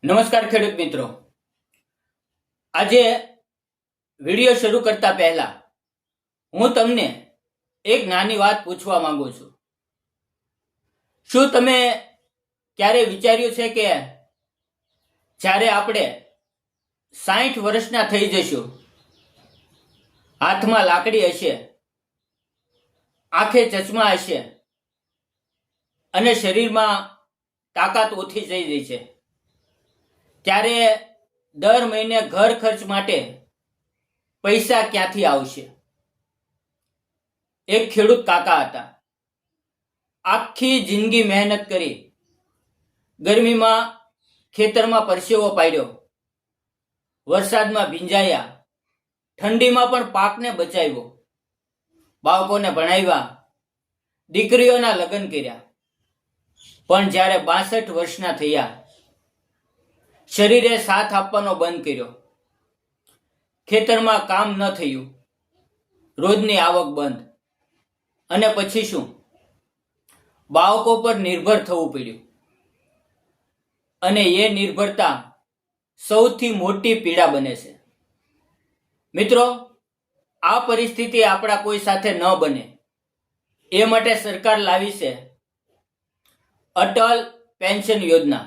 નમસ્કાર ખેડૂત મિત્રો, આજે વિડીયો શરૂ કરતા પહેલા હું તમને એક નાની વાત પૂછવા માંગુ છું. શું તમે ક્યારે વિચાર્યું છે કે જ્યારે આપણે 60 વર્ષના થઈ જશું, હાથમાં લાકડી હશે, આંખે ચશ્મા હશે અને શરીરમાં તાકાત ઓછી થઈ ગઈ છે, ત્યારે દર મહિને ઘર ખર્ચ માટે પૈસા ક્યાંથી આવશે? એક ખેડૂત કાકા હતા. આખી જિંદગી મહેનત કરી, ગરમીમાં ખેતરમાં પરસેવો પાડ્યો, વરસાદમાં ભીંજાયા, ઠંડીમાં પણ પાકને બચાવ્યો, બાળકોને ભણાવ્યા, દીકરીઓના લગ્ન કર્યા. પણ જ્યારે 62 વર્ષના થયા, શરીરે સાથ આપવાનો બંધ કર્યો, ખેતરમાં કામ ન થયું, રોજની આવક બંધ, અને પછી શું? બાળકો પર નિર્ભર થવું પડ્યું. અને એ નિર્ભરતા સૌથી મોટી પીડા બને છે. મિત્રો, આ પરિસ્થિતિ આપણા કોઈ સાથે ન બને એ માટે સરકાર લાવી છે અટલ પેન્શન યોજના.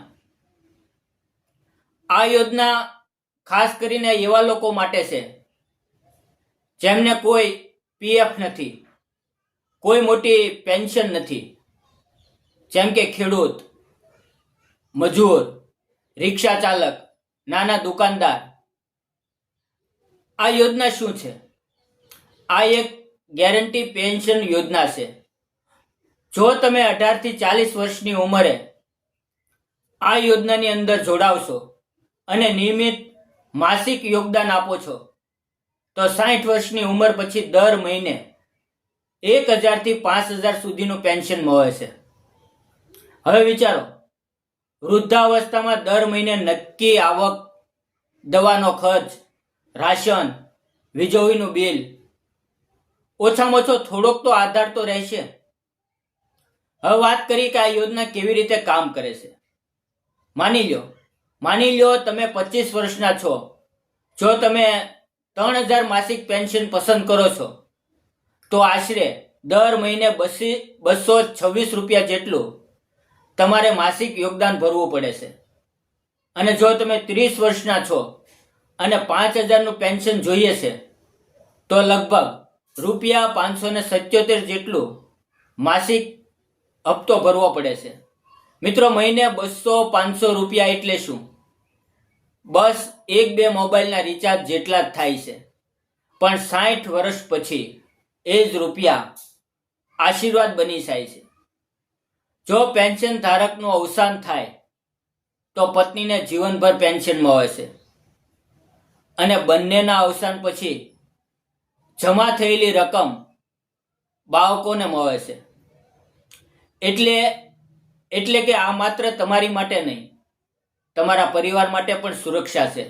આ યોજના ખાસ કરીને એવા લોકો માટે છે જેમને કોઈ પીએફ નથી, કોઈ મોટી પેન્શન નથી, જેમ કે ખેડૂત, મજૂર, રિક્ષા ચાલક, નાના દુકાનદાર. આ યોજના શું છે? આ એક ગેરંટી પેન્શન યોજના છે. જો તમે 18 થી 40 વર્ષની ઉંમરે આ યોજનાની અંદર જોડાવશો અને નિયમિત માસિક યોગદાન આપો છો, તો 60 વર્ષની ઉંમર પછી દર મહિને 1000 થી 5000 સુધીનું પેન્શન મળે છે. હવે વિચારો, વૃદ્ધાવસ્થામાં દર મહિને નક્કી આવક, દવાનો ખર્ચ, રાશન, વીજળીનું બિલ, ઓછામાં ઓછો થોડોક તો આધાર તો રહેશે. હવે વાત કરી કે આ યોજના કેવી રીતે કામ કરે છે. માની લો તમે 25 વર્ષના છો. જો તમે 3000 માસિક પેન્શન પસંદ કરો છો, તો આશરે દર મહિને 226 રૂપિયા જેટલું તમારે માસિક યોગદાન ભરવું પડે છે. અને જો તમે 30 વર્ષના છો અને 5000નું પેન્શન જોઈએ છે, તો લગભગ રૂપિયા 577 જેટલું માસિક હપ્તો ભરવો પડે છે. મિત્રો, મહિને 200-500 રૂપિયા એટલે શું? બસ 1-2 મોબાઈલના રિચાર્જ જેટલા જ થાય છે. પણ 60 વર્ષ પછી એ જ રૂપિયા આશીર્વાદ બની જાય છે. જો પેન્શન ધારકનું અવસાન થાય તો પત્નીને જીવનભર પેન્શન મળે છે, અને બંનેના અવસાન પછી જમા થયેલી રકમ બાળકોને મળે છે. એટલે કે આ માત્ર તમારી માટે નહીં, તમારા પરિવાર માટે પણ સુરક્ષા છે.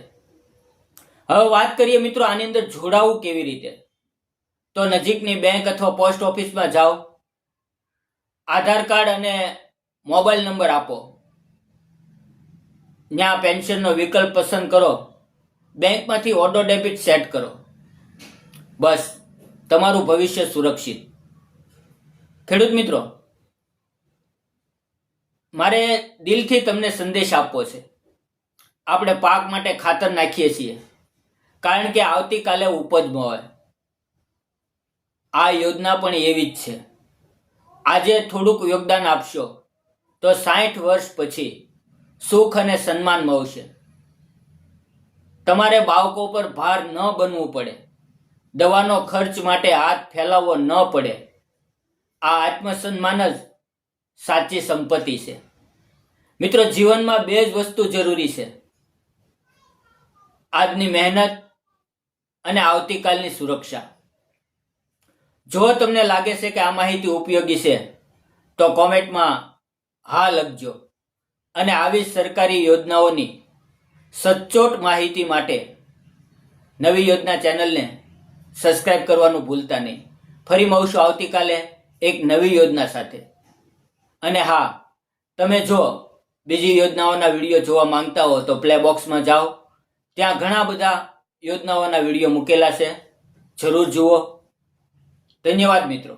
હવે વાત કરીએ મિત્રો, આની અંદર જોડાવું કેવી રીતે? તો નજીકની બેંક અથવા પોસ્ટ ઓફિસમાં જાઓ, આધાર કાર્ડ અને મોબાઈલ નંબર આપો, ત્યાં પેન્શનનો વિકલ્પ પસંદ કરો, બેંકમાંથી ઓટો ડેબિટ સેટ કરો. બસ, તમારું ભવિષ્ય સુરક્ષિત. ખેડૂત મિત્રો, મારે દિલથી તમને સંદેશ આપવો છે. આપણે પાક માટે ખાતર નાખીએ છીએ કારણ કે આવતીકાલે ઉપજ મળે. આ યોજના પણ એવી જ છે. આજે થોડુંક યોગદાન આપશો તો 60 વર્ષ પછી સુખ અને સન્માન મળશે. તમારે બાળકો પર ભાર ન બનવું પડે, દવાનો ખર્ચ માટે હાથ ફેલાવવો ન પડે. આ આત્મસન્માન જ સાચી સંપત્તિ છે. મિત્રો, જીવનમાં 2 જ વસ્તુ જરૂરી છે: આજની મહેનત અને આવતીકાલની સુરક્ષા. જો તમને લાગે છે કે આ માહિતી ઉપયોગી છે, તો કોમેન્ટમાં હા લખજો. અને આવી સરકારી યોજનાઓની સચોટ માહિતી માટે નવી યોજના ચેનલને સબસ્ક્રાઇબ કરવાનું ભૂલતા નહીં. ફરી મળશું આવતીકાલે એક નવી યોજના સાથે. અને હા, તમે જો બીજી યોજનાઓના વિડીયો જોવા માંગતા હો તો પ્લે બોક્સમાં જાઓ, ત્યાં ઘણા બધા યોજનાઓના વિડીયો મૂકેલા છે, જરૂર જુઓ. ધન્યવાદ મિત્રો.